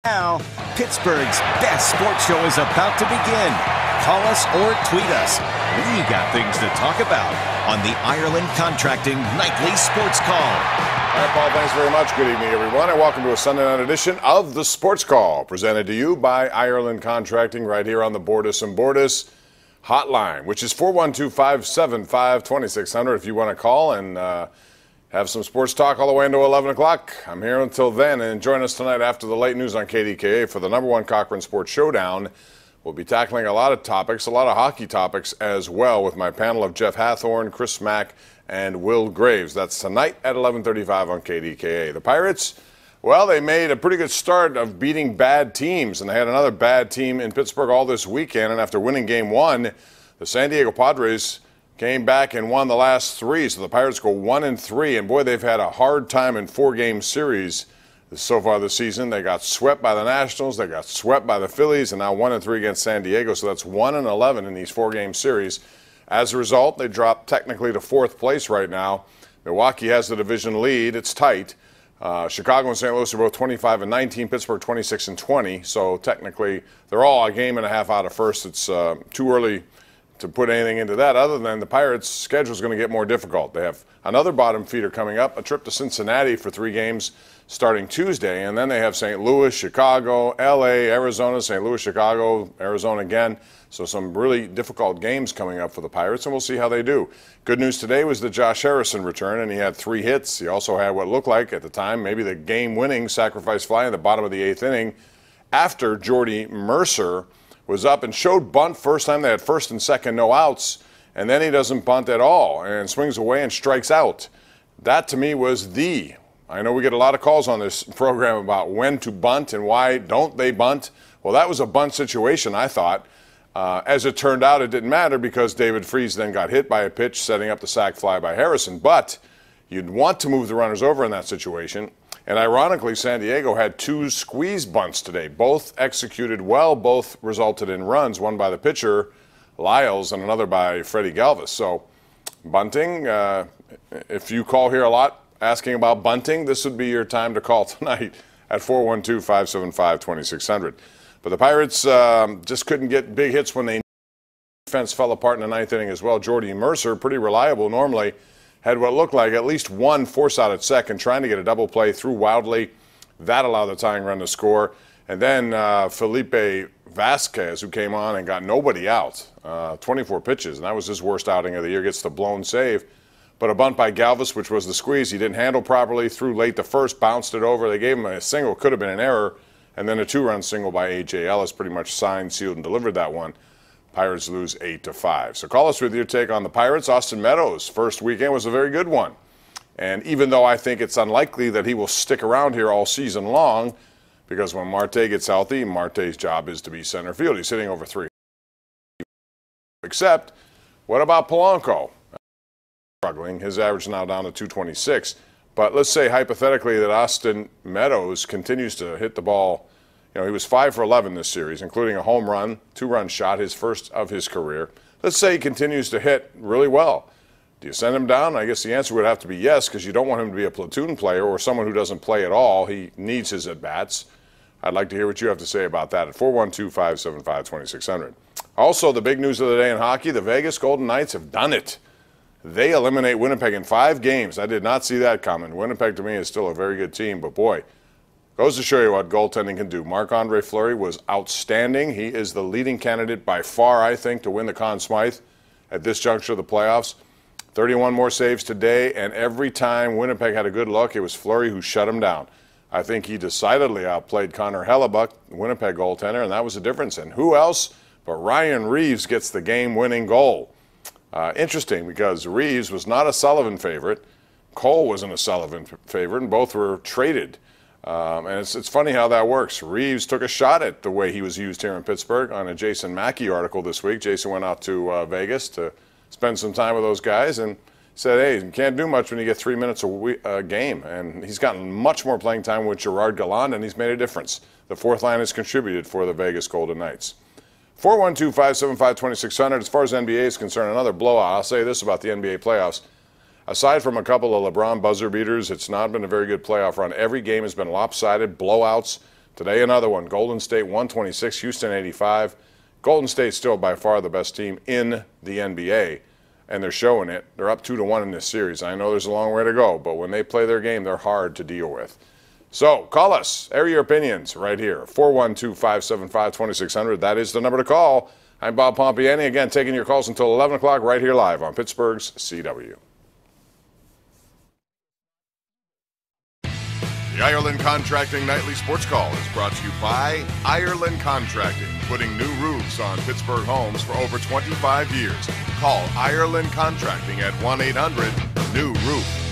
Now, Pittsburgh's best sports show is about to begin. Call us or tweet us. We got things to talk about on the Ireland Contracting Nightly Sports Call. All right, Paul, thanks very much. Good evening, everyone, and welcome to a Sunday night edition of the Sports Call, presented to you by Ireland Contracting right here on the Bordas & Bordas hotline, which is 412-575-2600 if you want to call and have some sports talk all the way into 11 o'clock. I'm here until then, and join us tonight after the late news on KDKA for the #1 Cochran Sports Showdown. We'll be tackling a lot of topics, a lot of hockey topics as well, with my panel of Jeff Hathorn, Chris Mack, and Will Graves. That's tonight at 11:35 on KDKA. The Pirates, well, they made a pretty good start of beating bad teams, and they had another bad team in Pittsburgh all this weekend, and after winning Game 1, the San Diego Padres came back and won the last three, so the Pirates go 1-3, and boy, they've had a hard time in four-game series so far this season. They got swept by the Nationals, they got swept by the Phillies, and now 1-3 against San Diego, so that's 1-11 in these four-game series. As a result, they dropped technically to fourth place right now. Milwaukee has the division lead. It's tight. Chicago and St. Louis are both 25-19, Pittsburgh 26-20, so technically they're all a game and a half out of first. It's too early to put anything into that, other than the Pirates' schedule is going to get more difficult. They have another bottom feeder coming up, a trip to Cincinnati for 3 games starting Tuesday, and then they have St. Louis, Chicago, LA, Arizona, St. Louis, Chicago, Arizona again. So some really difficult games coming up for the Pirates, and we'll see how they do. Good news today was the Josh Harrison return, and he had 3 hits. He also had what looked like at the time maybe the game-winning sacrifice fly in the bottom of the 8th inning after Jordy Mercer was up and showed bunt first time. They had first and second, no outs, and then he doesn't bunt at all and swings away and strikes out. That to me was I know we get a lot of calls on this program about when to bunt and why don't they bunt. Well, that was a bunt situation, I thought. As it turned out, it didn't matter because David Freese then got hit by a pitch setting up the sac fly by Harrison. But you'd want to move the runners over in that situation. And ironically, San Diego had 2 squeeze bunts today. Both executed well, both resulted in runs, one by the pitcher, Lyles, and another by Freddie Galvis. So bunting, if you call here a lot asking about bunting, this would be your time to call tonight at 412-575-2600. But the Pirates just couldn't get big hits when they defense fell apart in the 9th inning as well. Jordy Mercer, pretty reliable normally, had what looked like at least one force out at second, trying to get a double play through wildly. That allowed the tying run to score. And then Felipe Vasquez, who came on and got nobody out, 24 pitches, and that was his worst outing of the year, gets the blown save. But a bunt by Galvis, which was the squeeze, he didn't handle properly, threw late the first, bounced it over. They gave him a single, could have been an error, and then a 2-run single by A.J. Ellis, pretty much signed, sealed, and delivered that one. Pirates lose 8-5. So call us with your take on the Pirates. Austin Meadows' first weekend was a very good one. And even though I think it's unlikely that he will stick around here all season long, because when Marte gets healthy, Marte's job is to be center field. He's hitting over 3. Except, what about Polanco? Struggling. His average is now down to 226. But let's say hypothetically that Austin Meadows continues to hit the ball. You know, he was 5 for 11 this series, including a home run, 2-run shot, his first of his career. Let's say he continues to hit really well. Do you send him down? I guess the answer would have to be yes, because you don't want him to be a platoon player or someone who doesn't play at all. He needs his at-bats. I'd like to hear what you have to say about that at 412-575-2600. Also, the big news of the day in hockey, the Vegas Golden Knights have done it. They eliminate Winnipeg in 5 games. I did not see that coming. Winnipeg, to me, is still a very good team, but boy, goes to show you what goaltending can do. Marc-Andre Fleury was outstanding. He is the leading candidate by far, I think, to win the Conn Smythe at this juncture of the playoffs. 31 more saves today, and every time Winnipeg had a good look, it was Fleury who shut him down. I think he decidedly outplayed Connor Hellebuck, Winnipeg goaltender, and that was the difference. And who else but Ryan Reeves gets the game-winning goal? Interesting, because Reeves was not a Sullivan favorite. Cole wasn't a Sullivan favorite, and both were traded. And it's funny how that works. Reeves took a shot at the way he was used here in Pittsburgh on a Jason Mackey article this week. Jason went out to Vegas to spend some time with those guys and said, hey, you can't do much when you get 3 minutes a game. And he's gotten much more playing time with Gerard Galland, and he's made a difference. The fourth line has contributed for the Vegas Golden Knights. 412-575-2600. As far as NBA is concerned, another blowout. I'll say this about the NBA playoffs. Aside from a couple of LeBron buzzer beaters, it's not been a very good playoff run. Every game has been lopsided, blowouts. Today, another one. Golden State 126, Houston 85. Golden State's still by far the best team in the NBA, and they're showing it. They're up 2-1 in this series. I know there's a long way to go, but when they play their game, they're hard to deal with. So call us. Air your opinions right here. 412-575-2600. That is the number to call. I'm Bob Pompeani. Again, taking your calls until 11 o'clock right here live on Pittsburgh's CW. The Ireland Contracting Nightly Sports Call is brought to you by Ireland Contracting, putting new roofs on Pittsburgh homes for over 25 years. Call Ireland Contracting at 1-800-NEW-ROOF.